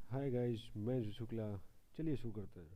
Hi guys, मैं शुक्ला। चलिए शुरू करते हैं।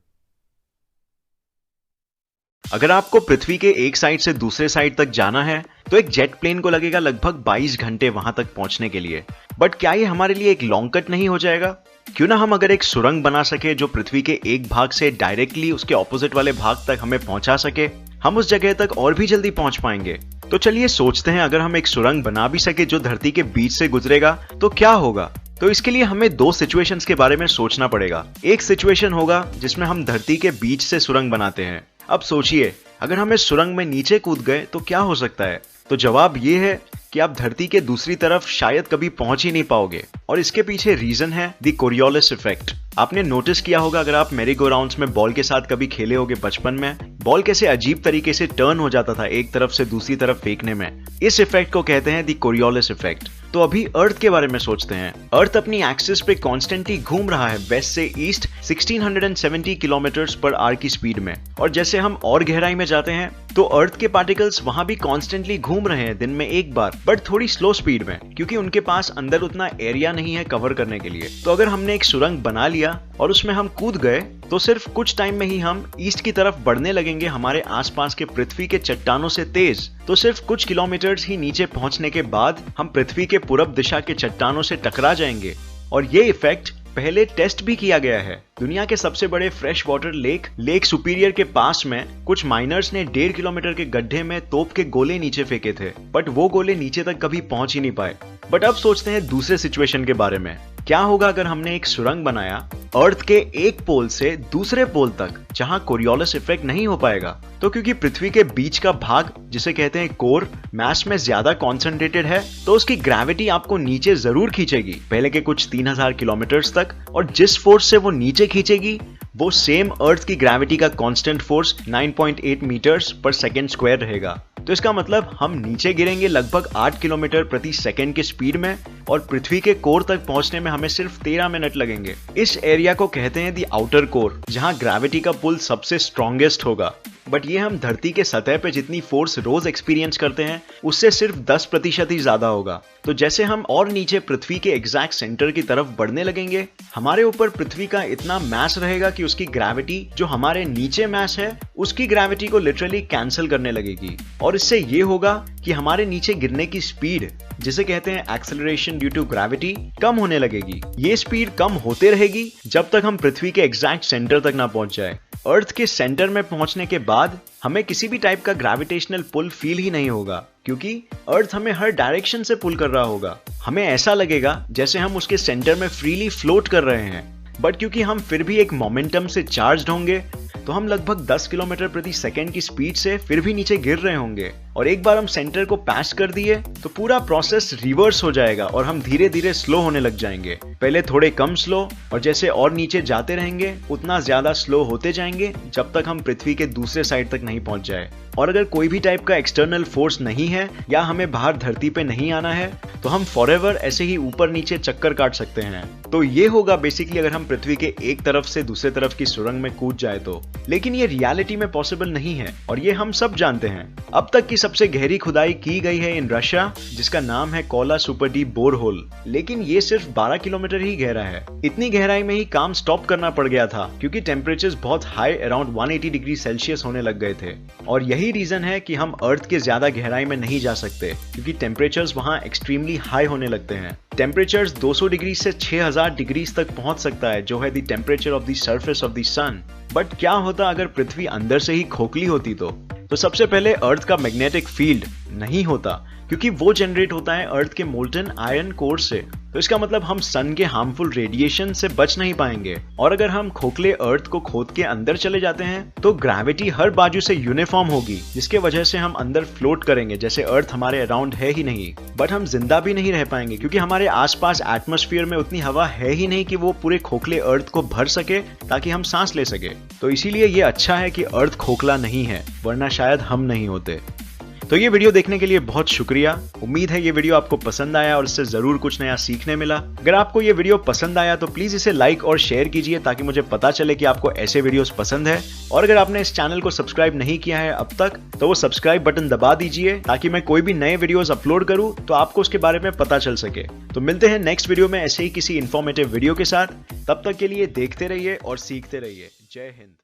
अगर आपको पृथ्वी के एक साइड से दूसरे साइड तक जाना है तो एक जेट प्लेन को लगेगा लगभग 22 घंटे वहां तक पहुंचने के लिए। बट क्या ये हमारे लिए एक लॉन्ग कट नहीं हो जाएगा? क्यों ना हम अगर एक सुरंग बना सके जो पृथ्वी के एक भाग से डायरेक्टली उसके ऑपोजिट वाले भाग तक हमें पहुंचा सके, हम उस जगह तक और भी जल्दी पहुंच पाएंगे। तो चलिए सोचते हैं, अगर हम एक सुरंग बना भी सके जो धरती के बीच से गुजरेगा तो क्या होगा। तो इसके लिए हमें दो सिचुएशंस के बारे में सोचना पड़ेगा। एक सिचुएशन होगा जिसमें हम धरती के बीच से सुरंग बनाते हैं। अब सोचिए, अगर हम इस सुरंग में नीचे कूद गए तो क्या हो सकता है? तो जवाब ये है कि आप धरती के दूसरी तरफ शायद कभी पहुंच ही नहीं पाओगे। और इसके पीछे रीजन है द कोरियोलिस इफेक्ट। आपने नोटिस किया होगा, अगर आप मेरी गो राउंड्स में बॉल के साथ कभी खेले होगे बचपन में, बॉल कैसे अजीब तरीके से टर्न हो जाता था एक तरफ से दूसरी तरफ फेंकने में। इस इफेक्ट को कहते हैं द कोरियोलिस इफेक्ट। तो अभी अर्थ के बारे में सोचते हैं। अर्थ अपनी एक्सिस पे कॉन्स्टेंटली घूम रहा है वेस्ट से ईस्ट 1670 किलोमीटर पर आवर की स्पीड में। और जैसे हम और गहराई में जाते हैं तो अर्थ के पार्टिकल्स वहां भी कॉन्स्टेंटली घूम रहे हैं दिन में एक बार, बट थोड़ी स्लो स्पीड में, क्योंकि उनके पास अंदर उतना एरिया नहीं है कवर करने के लिए। तो अगर हमने एक सुरंग बना लिया और उसमें हम कूद गए तो सिर्फ कुछ टाइम में ही हम ईस्ट की तरफ बढ़ने लगेंगे हमारे आसपास के पृथ्वी के चट्टानों से तेज। तो सिर्फ कुछ किलोमीटर्स ही नीचे पहुंचने के बाद हम पृथ्वी के पूरब दिशा के चट्टानों से टकरा जाएंगे। और ये इफेक्ट पहले टेस्ट भी किया गया है। दुनिया के सबसे बड़े फ्रेश वाटर लेक सुपीरियर के पास में कुछ माइनर्स ने 1.5 किलोमीटर के गड्ढे में तोप के गोले नीचे फेंके थे, बट वो गोले नीचे तक कभी पहुंच ही नहीं पाए। बट अब सोचते हैं दूसरे सिचुएशन के बारे में। क्या होगा अगर हमने एक सुरंग बनाया अर्थ के एक पोल से दूसरे पोल तक, जहां कोरियोलिस इफेक्ट नहीं हो पाएगा? तो क्योंकि पृथ्वी के बीच का भाग, जिसे कहते हैं कोर, मैस में ज्यादा कॉन्सेंट्रेटेड है, तो उसकी ग्रेविटी आपको नीचे जरूर खींचेगी पहले के कुछ 3000 किलोमीटर्स तक। और जिस फोर्स से वो नीचे खींचेगी वो सेम अर्थ की ग्रेविटी का कांस्टेंट फोर्स 9.8 मीटर्स पर सेकेंड स्क्वायर रहेगा। तो इसका मतलब हम नीचे गिरेंगे लगभग 8 किलोमीटर प्रति सेकंड की स्पीड में, और पृथ्वी के कोर तक पहुंचने में हमें सिर्फ 13 मिनट लगेंगे। इस एरिया को कहते हैं दी आउटर कोर, जहां ग्रेविटी का पुल सबसे स्ट्रॉन्गेस्ट होगा। बट ये हम धरती के सतह पे जितनी फोर्स रोज एक्सपीरियंस करते हैं उससे सिर्फ 10% ही ज्यादा होगा। तो जैसे हम और नीचे पृथ्वी के एग्जैक्ट सेंटर की तरफ बढ़ने लगेंगे, हमारे ऊपर पृथ्वी का इतना मैस रहेगा कि उसकी ग्रेविटी जो हमारे नीचे मैस है उसकी ग्रेविटी को लिटरली कैंसिल करने लगेगी। और इससे ये होगा कि हमारे नीचे गिरने की स्पीड, जिसे कहते हैं एक्सेलरेशन ड्यू टू ग्रेविटी, कम होने लगेगी। ये स्पीड कम होते रहेगी जब तक हम पृथ्वी के एग्जैक्ट सेंटर तक ना पहुंच जाए। अर्थ के सेंटर में पहुंचने के बाद हमें किसी भी टाइप का ग्रेविटेशनल पुल फील ही नहीं होगा, क्योंकि अर्थ हमें हर डायरेक्शन से पुल कर रहा होगा। हमें ऐसा लगेगा जैसे हम उसके सेंटर में फ्रीली फ्लोट कर रहे हैं। बट क्योंकि हम फिर भी एक मोमेंटम से चार्ज्ड होंगे, तो हम लगभग 10 किलोमीटर प्रति सेकंड की स्पीड से फिर भी नीचे गिर रहे होंगे। और एक बार हम सेंटर को पास कर दिए तो पूरा प्रोसेस रिवर्स हो जाएगा और हम धीरे धीरे स्लो होने लग जाएंगे। पहले थोड़े कम स्लो, और जैसे और नीचे जाते रहेंगे उतना ज्यादा स्लो होते जाएंगे जब तक हम पृथ्वी के दूसरे साइड तक नहीं पहुंच जाए। और अगर कोई भी टाइप का एक्सटर्नल फोर्स नहीं है या हमें बाहर धरती पे नहीं आना है, तो हम फॉरएवर ऐसे ही ऊपर नीचे चक्कर काट सकते हैं। तो ये होगा बेसिकली अगर हम पृथ्वी के एक तरफ से दूसरे तरफ की सुरंग में कूद जाए तो। लेकिन ये रियलिटी में पॉसिबल नहीं है, और ये हम सब जानते हैं। अब तक की सबसे गहरी खुदाई की गई है इन रशिया, जिसका नाम है Kola super deep bore hole. लेकिन ये सिर्फ 12 किलोमीटर ही गहरा है। इतनी गहराई में ही काम स्टॉप करना पड़ गया था, क्योंकि टेम्परेचर्स बहुत हाई अराउंड 180 डिग्री सेल्सियस होने लग गए थे। और यही रीजन है कि हम अर्थ के ज्यादा गहराई में नहीं जा सकते, क्योंकि टेम्परेचर्स वहां एक्सट्रीमली हाई होने लगते हैं। टेम्परेचर्स 200 डिग्री से 6000 डिग्री तक पहुंच सकता है, जो है the temperature of the surface of the sun. But क्या होता अगर पृथ्वी अंदर से ही खोखली होती? तो सबसे पहले अर्थ का मैग्नेटिक फील्ड नहीं होता, क्योंकि वो जनरेट होता है अर्थ के मोल्टन आयरन कोर से। तो इसका मतलब हम सन के हार्मफुल रेडिएशन से बच नहीं पाएंगे। और अगर हम खोखले अर्थ को खोद के अंदर चले जाते हैं तो ग्रेविटी हर बाजू से यूनिफॉर्म होगी, जिसके वजह से हम अंदर फ्लोट करेंगे जैसे अर्थ हमारे अराउंड है ही नहीं। बट हम जिंदा भी नहीं रह पाएंगे, क्योंकि हमारे आसपास एटमॉस्फेयर में उतनी हवा है ही नहीं कि वो पूरे खोखले अर्थ को भर सके ताकि हम सांस ले सके। तो इसीलिए ये अच्छा है कि अर्थ खोखला नहीं है, वरना शायद हम नहीं होते। तो ये वीडियो देखने के लिए बहुत शुक्रिया। उम्मीद है ये वीडियो आपको पसंद आया और इससे जरूर कुछ नया सीखने मिला। अगर आपको ये वीडियो पसंद आया तो प्लीज इसे लाइक और शेयर कीजिए ताकि मुझे पता चले कि आपको ऐसे वीडियोस पसंद है। और अगर आपने इस चैनल को सब्सक्राइब नहीं किया है अब तक तो वो सब्सक्राइब बटन दबा दीजिए ताकि मैं कोई भी नए वीडियोस अपलोड करूं तो आपको उसके बारे में पता चल सके। तो मिलते हैं नेक्स्ट वीडियो में ऐसे ही किसी इंफॉर्मेटिव वीडियो के साथ। तब तक के लिए देखते रहिए और सीखते रहिए। जय हिंद।